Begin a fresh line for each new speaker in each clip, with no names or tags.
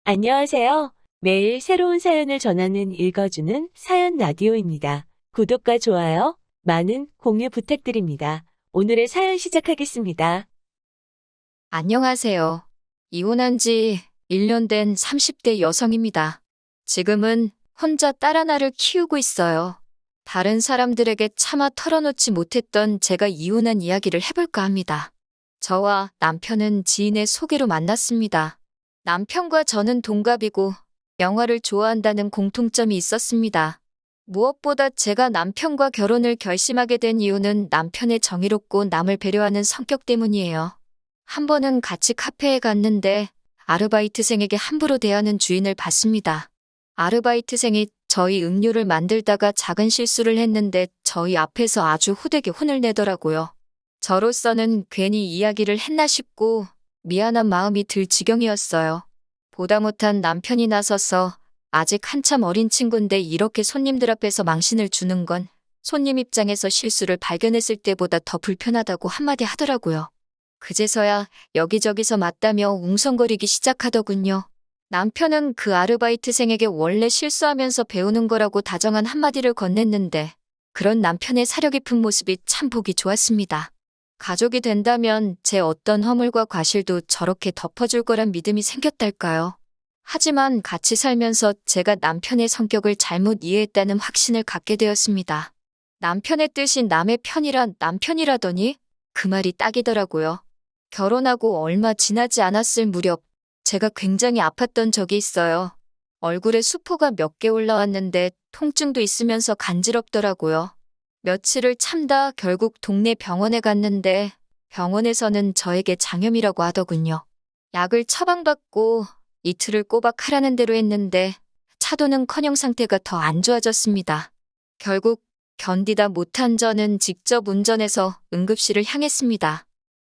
안녕하세요. 매일 새로운 사연을 전하는 읽어주는 사연 라디오입니다. 구독과 좋아요, 많은 공유 부탁드립니다. 오늘의 사연 시작하겠습니다.
안녕하세요. 이혼한 지 1년 된 30대 여성입니다. 지금은 혼자 딸 하나를 키우고 있어요. 다른 사람들에게 차마 털어놓지 못했던 제가 이혼한 이야기를 해볼까 합니다. 저와 남편은 지인의 소개로 만났습니다. 남편과 저는 동갑이고 영화를 좋아한다는 공통점이 있었습니다. 무엇보다 제가 남편과 결혼을 결심하게 된 이유는 남편의 정의롭고 남을 배려하는 성격 때문이에요. 한 번은 같이 카페에 갔는데 아르바이트생에게 함부로 대하는 주인을 봤습니다. 아르바이트생이 저희 음료를 만들다가 작은 실수를 했는데 저희 앞에서 아주 호되게 혼을 내더라고요. 저로서는 괜히 이야기를 했나 싶고 미안한 마음이 들 지경이었어요. 보다 못한 남편이 나서서 아직 한참 어린 친구인데 이렇게 손님들 앞에서 망신을 주는 건 손님 입장에서 실수를 발견했을 때보다 더 불편하다고 한마디 하더라고요. 그제서야 여기저기서 맞다며 웅성거리기 시작하더군요. 남편은 그 아르바이트생에게 원래 실수하면서 배우는 거라고 다정한 한마디를 건넸는데 그런 남편의 사려 깊은 모습이 참 보기 좋았습니다. 가족이 된다면 제 어떤 허물과 과실도 저렇게 덮어줄 거란 믿음이 생겼달까요? 하지만 같이 살면서 제가 남편의 성격을 잘못 이해했다는 확신을 갖게 되었습니다. 남편의 뜻이 남의 편이라 남편이라더니 그 말이 딱이더라고요. 결혼하고 얼마 지나지 않았을 무렵 제가 굉장히 아팠던 적이 있어요. 얼굴에 수포가 몇 개 올라왔는데 통증도 있으면서 간지럽더라고요. 며칠을 참다 결국 동네 병원에 갔는데 병원에서는 저에게 장염이라고 하더군요. 약을 처방받고 이틀을 꼬박 하라는 대로 했는데 차도는커녕 상태가 더 안 좋아졌습니다. 결국 견디다 못한 저는 직접 운전해서 응급실을 향했습니다.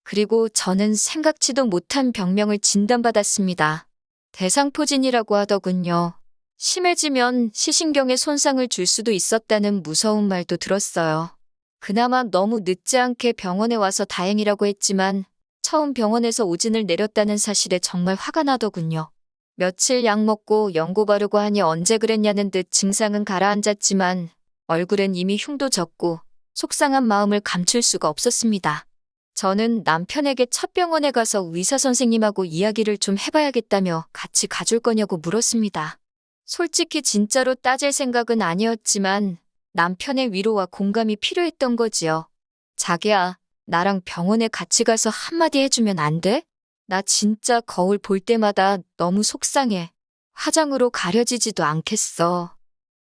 그리고 저는 생각지도 못한 병명을 진단받았습니다. 대상포진이라고 하더군요. 심해지면 시신경에 손상을 줄 수도 있었다는 무서운 말도 들었어요. 그나마 너무 늦지 않게 병원에 와서 다행이라고 했지만 처음 병원에서 오진을 내렸다는 사실에 정말 화가 나더군요. 며칠 약 먹고 연고 바르고 하니 언제 그랬냐는 듯 증상은 가라앉았지만 얼굴엔 이미 흉도 졌고 속상한 마음을 감출 수가 없었습니다. 저는 남편에게 첫 병원에 가서 의사 선생님하고 이야기를 좀 해봐야겠다며 같이 가줄 거냐고 물었습니다. 솔직히 진짜로 따질 생각은 아니었지만 남편의 위로와 공감이 필요했던 거지요. 자기야, 나랑 병원에 같이 가서 한마디 해주면 안 돼? 나 진짜 거울 볼 때마다 너무 속상해. 화장으로 가려지지도 않겠어.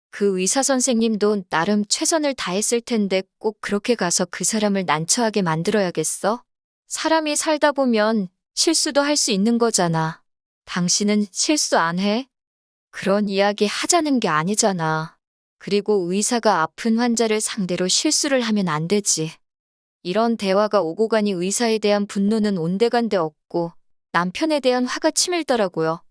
그 의사 선생님도 나름 최선을 다했을 텐데 꼭 그렇게 가서 그 사람을 난처하게 만들어야겠어? 사람이 살다 보면 실수도 할 수 있는 거잖아. 당신은 실수 안 해? 그런 이야기 하자는 게 아니잖아. 그리고 의사가 아픈 환자를 상대로 실수를 하면 안 되지. 이런 대화가 오고 가니 의사에 대한 분노는 온데간데 없고 남편에 대한 화가 치밀더라고요.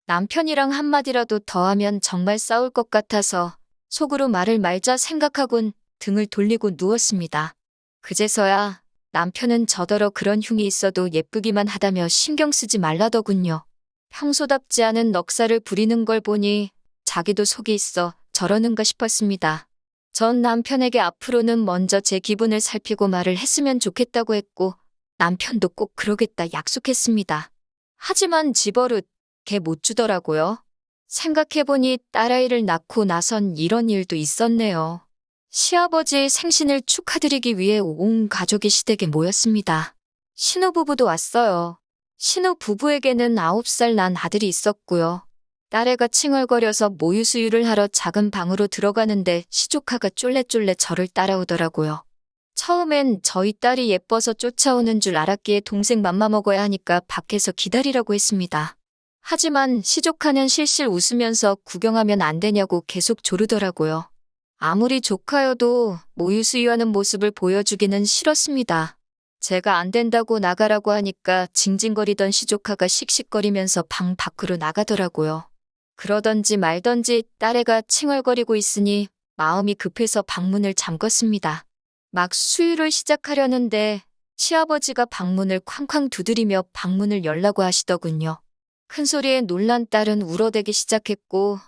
남편이랑 한마디라도 더 하면 정말 싸울 것 같아서 속으로 말을 말자 생각하곤 등을 돌리고 누웠습니다. 그제서야 남편은 저더러 그런 흉이 있어도 예쁘기만 하다며 신경 쓰지 말라더군요. 평소답지 않은 넋살을 부리는 걸 보니 자기도 속이 있어 저러는가 싶었습니다. 전 남편에게 앞으로는 먼저 제 기분을 살피고 말을 했으면 좋겠다고 했고 남편도 꼭 그러겠다 약속했습니다. 하지만 집버릇 걔 못 주더라고요. 생각해보니 딸아이를 낳고 나선 이런 일도 있었네요. 시아버지의 생신을 축하드리기 위해 온 가족이 시댁에 모였습니다. 신혼부부도 왔어요. 신혼부부에게는 9살 난 아들이 있었고요. 딸애가 칭얼거려서 모유 수유를 하러 작은 방으로 들어가는데 시조카가 쫄래쫄래 저를 따라오더라고요. 처음엔 저희 딸이 예뻐서 쫓아오는 줄 알았기에 동생 맘마 먹어야 하니까 밖에서 기다리라고 했습니다. 하지만 시조카는 실실 웃으면서 구경하면 안 되냐고 계속 조르더라고요. 아무리 조카여도 모유 수유하는 모습을 보여주기는 싫었습니다. 제가 안 된다고 나가라고 하니까 징징거리던 시조카가 씩씩거리면서 방 밖으로 나가더라고요. 그러던지 말던지 딸애가 칭얼거리고 있으니 마음이 급해서 방문을 잠궜습니다. 막 수유를 시작하려는데 시아버지가 방문을 쾅쾅 두드리며 방문을 열라고 하시더군요. 큰 소리에 놀란 딸은 울어대기 시작했고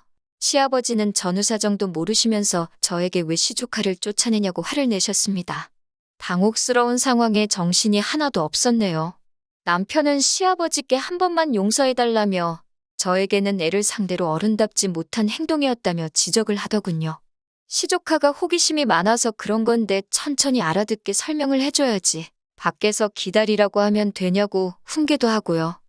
시아버지는 전후 사정도 모르시면서 저에게 왜 시조카를 쫓아내냐고 화를 내셨습니다. 당혹스러운 상황에 정신이 하나도 없었네요. 남편은 시아버지께 한 번만 용서해달라며 저에게는 애를 상대로 어른답지 못한 행동이었다며 지적을 하더군요. 시조카가 호기심이 많아서 그런 건데 천천히 알아듣게 설명을 해줘야지. 밖에서 기다리라고 하면 되냐고 훈계도 하고요.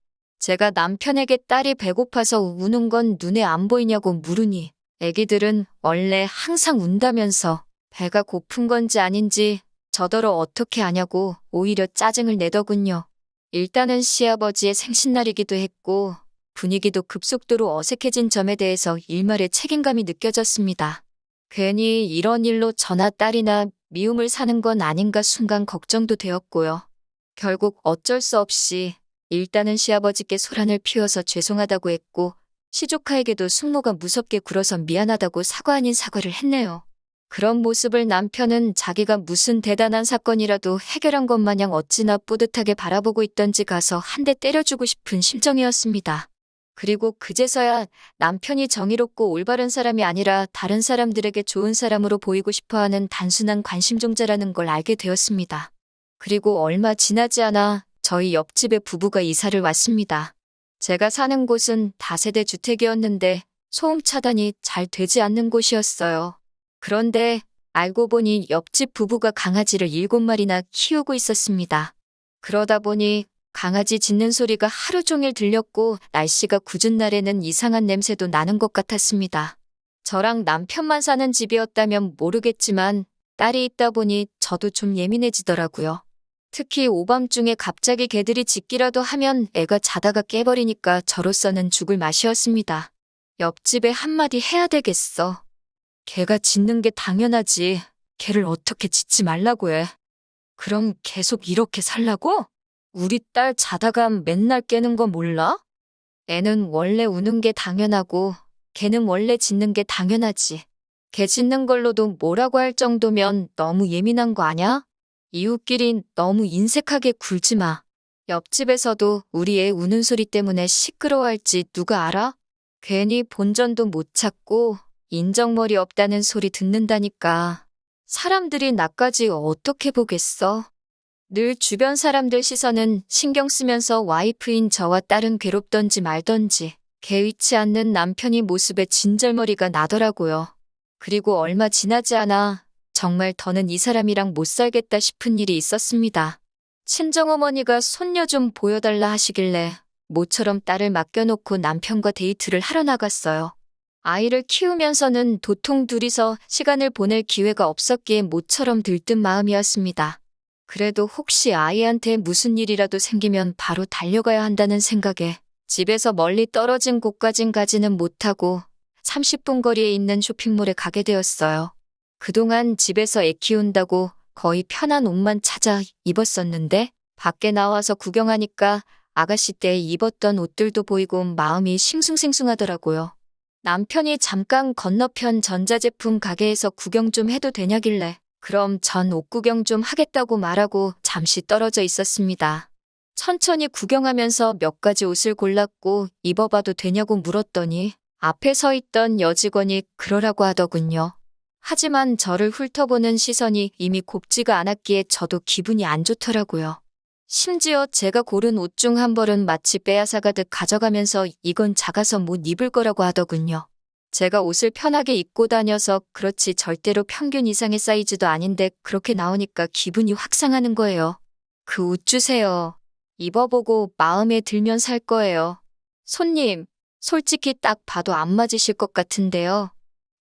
제가 남편에게 딸이 배고파서 우는 건 눈에 안 보이냐고 물으니 애기들은 원래 항상 운다면서 배가 고픈 건지 아닌지 저더러 어떻게 아냐고 오히려 짜증을 내더군요. 일단은 시아버지의 생신날이기도 했고 분위기도 급속도로 어색해진 점에 대해서 일말의 책임감이 느껴졌습니다. 괜히 이런 일로 저나 딸이나 미움을 사는 건 아닌가 순간 걱정도 되었고요. 결국 어쩔 수 없이 일단은 시아버지께 소란을 피워서 죄송하다고 했고 시조카에게도 숙모가 무섭게 굴어서 미안하다고 사과 아닌 사과를 했네요. 그런 모습을 남편은 자기가 무슨 대단한 사건이라도 해결한 것 마냥 어찌나 뿌듯하게 바라보고 있던지 가서 한 대 때려주고 싶은 심정이었습니다. 그리고 그제서야 남편이 정의롭고 올바른 사람이 아니라 다른 사람들에게 좋은 사람으로 보이고 싶어하는 단순한 관심종자라는 걸 알게 되었습니다. 그리고 얼마 지나지 않아 저희 옆집에 부부가 이사를 왔습니다. 제가 사는 곳은 다세대 주택이었는데 소음 차단이 잘 되지 않는 곳이었어요. 그런데 알고 보니 옆집 부부가 강아지를 7마리나 키우고 있었습니다. 그러다 보니 강아지 짖는 소리가 하루 종일 들렸고 날씨가 궂은 날에는 이상한 냄새도 나는 것 같았습니다. 저랑 남편만 사는 집이었다면 모르겠지만 딸이 있다 보니 저도 좀 예민해지더라고요. 특히 오밤중에 갑자기 개들이 짖기라도 하면 애가 자다가 깨버리니까 저로서는 죽을 맛이었습니다. 옆집에 한마디 해야 되겠어. 개가 짖는 게 당연하지. 개를 어떻게 짖지 말라고 해. 그럼 계속 이렇게 살라고? 우리 딸 자다가 맨날 깨는 거 몰라? 애는 원래 우는 게 당연하고 개는 원래 짖는 게 당연하지. 개 짖는 걸로도 뭐라고 할 정도면 너무 예민한 거 아냐? 이웃끼리 너무 인색하게 굴지 마. 옆집에서도 우리 애 우는 소리 때문에 시끄러워할지 누가 알아? 괜히 본전도 못 찾고 인정머리 없다는 소리 듣는다니까. 사람들이 나까지 어떻게 보겠어? 늘 주변 사람들 시선은 신경 쓰면서 와이프인 저와 딸은 괴롭던지 말던지 개의치 않는 남편이 모습에 진절머리가 나더라고요. 그리고 얼마 지나지 않아 정말 더는 이 사람이랑 못 살겠다 싶은 일이 있었습니다. 친정어머니가 손녀 좀 보여달라 하시길래 모처럼 딸을 맡겨놓고 남편과 데이트를 하러 나갔어요. 아이를 키우면서는 도통 둘이서 시간을 보낼 기회가 없었기에 모처럼 들뜬 마음이었습니다. 그래도 혹시 아이한테 무슨 일이라도 생기면 바로 달려가야 한다는 생각에 집에서 멀리 떨어진 곳까진 가지는 못하고 30분 거리에 있는 쇼핑몰에 가게 되었어요. 그동안 집에서 애 키운다고 거의 편한 옷만 찾아 입었었는데 밖에 나와서 구경하니까 아가씨 때 입었던 옷들도 보이고 마음이 싱숭생숭하더라고요. 남편이 잠깐 건너편 전자제품 가게에서 구경 좀 해도 되냐길래 그럼 전 옷 구경 좀 하겠다고 말하고 잠시 떨어져 있었습니다. 천천히 구경하면서 몇 가지 옷을 골랐고 입어봐도 되냐고 물었더니 앞에 서 있던 여직원이 그러라고 하더군요. 하지만 저를 훑어보는 시선이 이미 곱지가 않았기에 저도 기분이 안 좋더라고요. 심지어 제가 고른 옷 중 한 벌은 마치 빼앗아가듯 가져가면서 이건 작아서 못 입을 거라고 하더군요. 제가 옷을 편하게 입고 다녀서 그렇지 절대로 평균 이상의 사이즈도 아닌데 그렇게 나오니까 기분이 확 상하는 거예요. 그 옷 주세요. 입어보고 마음에 들면 살 거예요. 손님, 솔직히 딱 봐도 안 맞으실 것 같은데요.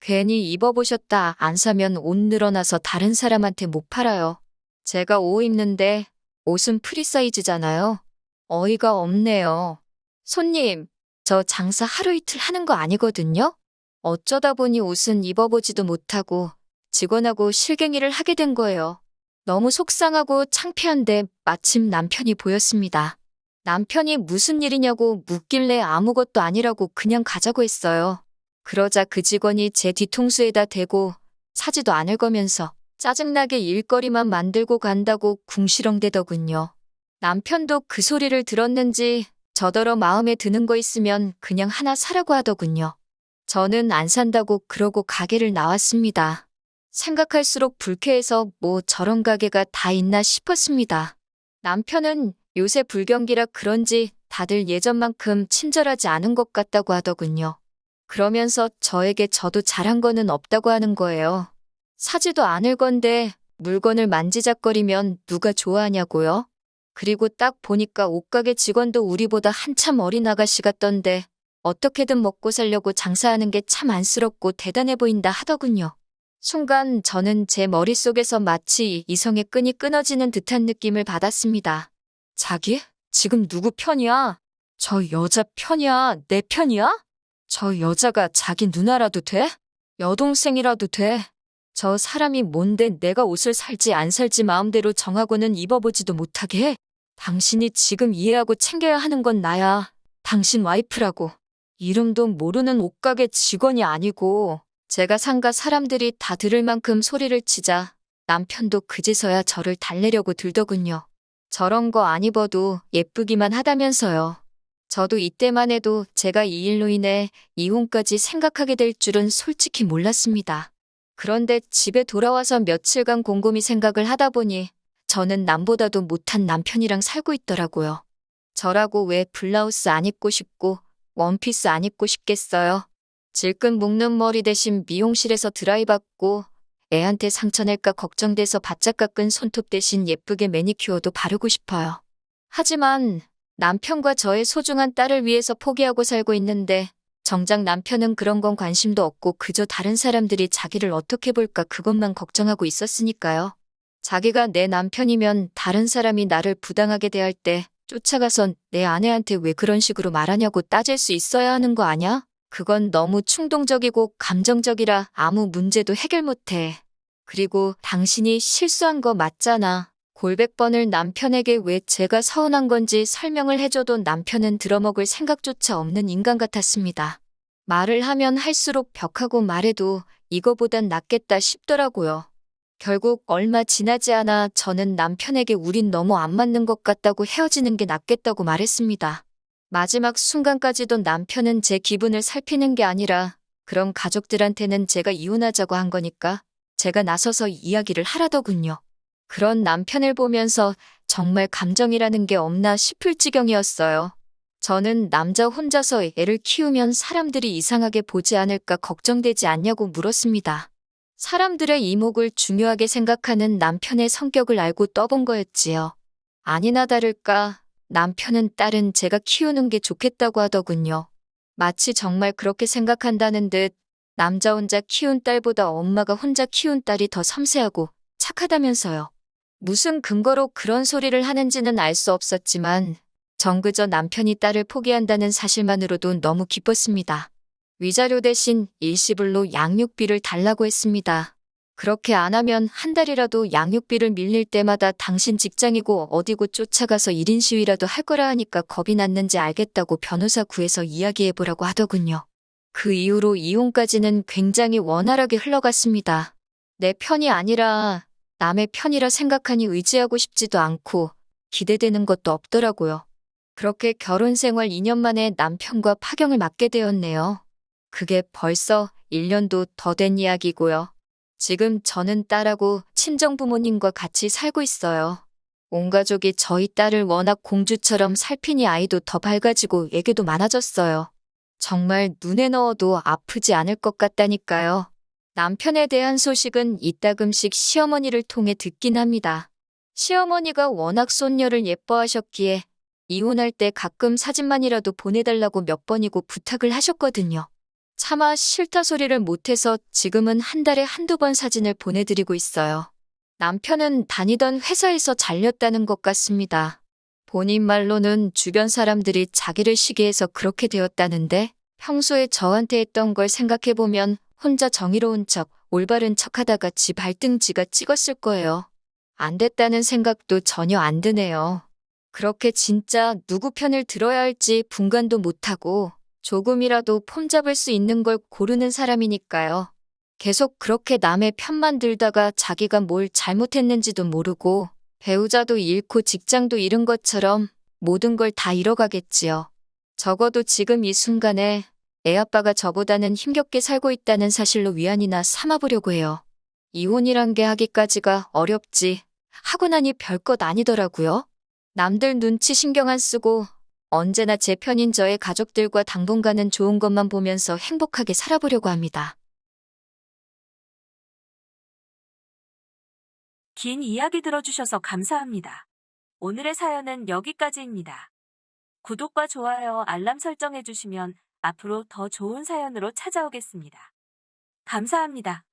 괜히 입어보셨다 안 사면 옷 늘어나서 다른 사람한테 못 팔아요. 제가 옷 입는데 옷은 프리 사이즈잖아요. 어이가 없네요. 손님, 저 장사 하루 이틀 하는 거 아니거든요? 어쩌다 보니 옷은 입어보지도 못하고 직원하고 실갱이를 하게 된 거예요. 너무 속상하고 창피한데 마침 남편이 보였습니다. 남편이 무슨 일이냐고 묻길래 아무것도 아니라고 그냥 가자고 했어요. 그러자 그 직원이 제 뒤통수에다 대고 사지도 않을 거면서 짜증나게 일거리만 만들고 간다고 궁시렁대더군요. 남편도 그 소리를 들었는지 저더러 마음에 드는 거 있으면 그냥 하나 사라고 하더군요. 저는 안 산다고 그러고 가게를 나왔습니다. 생각할수록 불쾌해서 뭐 저런 가게가 다 있나 싶었습니다. 남편은 요새 불경기라 그런지 다들 예전만큼 친절하지 않은 것 같다고 하더군요. 그러면서 저에게 저도 잘한 거는 없다고 하는 거예요. 사지도 않을 건데 물건을 만지작거리면 누가 좋아하냐고요? 그리고 딱 보니까 옷가게 직원도 우리보다 한참 어린 아가씨 같던데 어떻게든 먹고 살려고 장사하는 게 참 안쓰럽고 대단해 보인다 하더군요. 순간 저는 제 머릿속에서 마치 이성의 끈이 끊어지는 듯한 느낌을 받았습니다. 자기? 지금 누구 편이야? 저 여자 편이야? 내 편이야? 저 여자가 자기 누나라도 돼? 여동생이라도 돼? 저 사람이 뭔데 내가 옷을 살지 안 살지 마음대로 정하고는 입어보지도 못하게 해? 당신이 지금 이해하고 챙겨야 하는 건 나야. 당신 와이프라고. 이름도 모르는 옷가게 직원이 아니고 제가 상가 사람들이 다 들을 만큼 소리를 치자 남편도 그제서야 저를 달래려고 들더군요. 저런 거 안 입어도 예쁘기만 하다면서요. 저도 이때만 해도 제가 이 일로 인해 이혼까지 생각하게 될 줄은 솔직히 몰랐습니다. 그런데 집에 돌아와서 며칠간 곰곰이 생각을 하다 보니 저는 남보다도 못한 남편이랑 살고 있더라고요. 저라고 왜 블라우스 안 입고 싶고 원피스 안 입고 싶겠어요? 질끈 묶는 머리 대신 미용실에서 드라이 받고 애한테 상처 낼까 걱정돼서 바짝 깎은 손톱 대신 예쁘게 매니큐어도 바르고 싶어요. 하지만 남편과 저의 소중한 딸을 위해서 포기하고 살고 있는데 정작 남편은 그런 건 관심도 없고 그저 다른 사람들이 자기를 어떻게 볼까 그것만 걱정하고 있었으니까요. 자기가 내 남편이면 다른 사람이 나를 부당하게 대할 때 쫓아가선 내 아내한테 왜 그런 식으로 말하냐고 따질 수 있어야 하는 거 아냐? 그건 너무 충동적이고 감정적이라 아무 문제도 해결 못해. 그리고 당신이 실수한 거 맞잖아. 골백 번을 남편에게 왜 제가 서운한 건지 설명을 해줘도 남편은 들어먹을 생각조차 없는 인간 같았습니다. 말을 하면 할수록 벽하고 말해도 이거보단 낫겠다 싶더라고요. 결국 얼마 지나지 않아 저는 남편에게 우린 너무 안 맞는 것 같다고 헤어지는 게 낫겠다고 말했습니다. 마지막 순간까지도 남편은 제 기분을 살피는 게 아니라 그럼 가족들한테는 제가 이혼하자고 한 거니까 제가 나서서 이야기를 하라더군요. 그런 남편을 보면서 정말 감정이라는 게 없나 싶을 지경이었어요. 저는 남자 혼자서 애를 키우면 사람들이 이상하게 보지 않을까 걱정되지 않냐고 물었습니다. 사람들의 이목을 중요하게 생각하는 남편의 성격을 알고 떠본 거였지요. 아니나 다를까 남편은 딸은 제가 키우는 게 좋겠다고 하더군요. 마치 정말 그렇게 생각한다는 듯 남자 혼자 키운 딸보다 엄마가 혼자 키운 딸이 더 섬세하고 착하다면서요. 무슨 근거로 그런 소리를 하는지는 알 수 없었지만 전 그저 남편이 딸을 포기한다는 사실만으로도 너무 기뻤습니다. 위자료 대신 일시불로 양육비를 달라고 했습니다. 그렇게 안 하면 한 달이라도 양육비를 밀릴 때마다 당신 직장이고 어디고 쫓아가서 1인 시위라도 할 거라 하니까 겁이 났는지 알겠다고 변호사 구해서 이야기해보라고 하더군요. 그 이후로 이혼까지는 굉장히 원활하게 흘러갔습니다. 내 편이 아니라 남의 편이라 생각하니 의지하고 싶지도 않고 기대되는 것도 없더라고요. 그렇게 결혼 생활 2년 만에 남편과 파경을 맞게 되었네요. 그게 벌써 1년도 더 된 이야기고요. 지금 저는 딸하고 친정부모님과 같이 살고 있어요. 온 가족이 저희 딸을 워낙 공주처럼 살피니 아이도 더 밝아지고 애교도 많아졌어요. 정말 눈에 넣어도 아프지 않을 것 같다니까요. 남편에 대한 소식은 이따금씩 시어머니를 통해 듣긴 합니다. 시어머니가 워낙 손녀를 예뻐하셨기에 이혼할 때 가끔 사진만이라도 보내달라고 몇 번이고 부탁을 하셨거든요. 차마 싫다 소리를 못해서 지금은 한 달에 한두 번 사진을 보내드리고 있어요. 남편은 다니던 회사에서 잘렸다는 것 같습니다. 본인 말로는 주변 사람들이 자기를 시기해서 그렇게 되었다는데 평소에 저한테 했던 걸 생각해보면 혼자 정의로운 척, 올바른 척하다가 지 발등 지가 찍었을 거예요. 안 됐다는 생각도 전혀 안 드네요. 그렇게 진짜 누구 편을 들어야 할지 분간도 못하고 조금이라도 폼 잡을 수 있는 걸 고르는 사람이니까요. 계속 그렇게 남의 편만 들다가 자기가 뭘 잘못했는지도 모르고 배우자도 잃고 직장도 잃은 것처럼 모든 걸 다 잃어가겠지요. 적어도 지금 이 순간에 애 아빠가 저보다는 힘겹게 살고 있다는 사실로 위안이나 삼아보려고 해요. 이혼이란 게 하기까지가 어렵지 하고 나니 별것 아니더라고요. 남들 눈치 신경 안 쓰고 언제나 제 편인 저의 가족들과 당분간은 좋은 것만 보면서 행복하게 살아보려고 합니다.
긴 이야기 들어주셔서 감사합니다. 오늘의 사연은 여기까지입니다. 구독과 좋아요, 알람 설정해주시면 앞으로 더 좋은 사연으로 찾아오겠습니다. 감사합니다.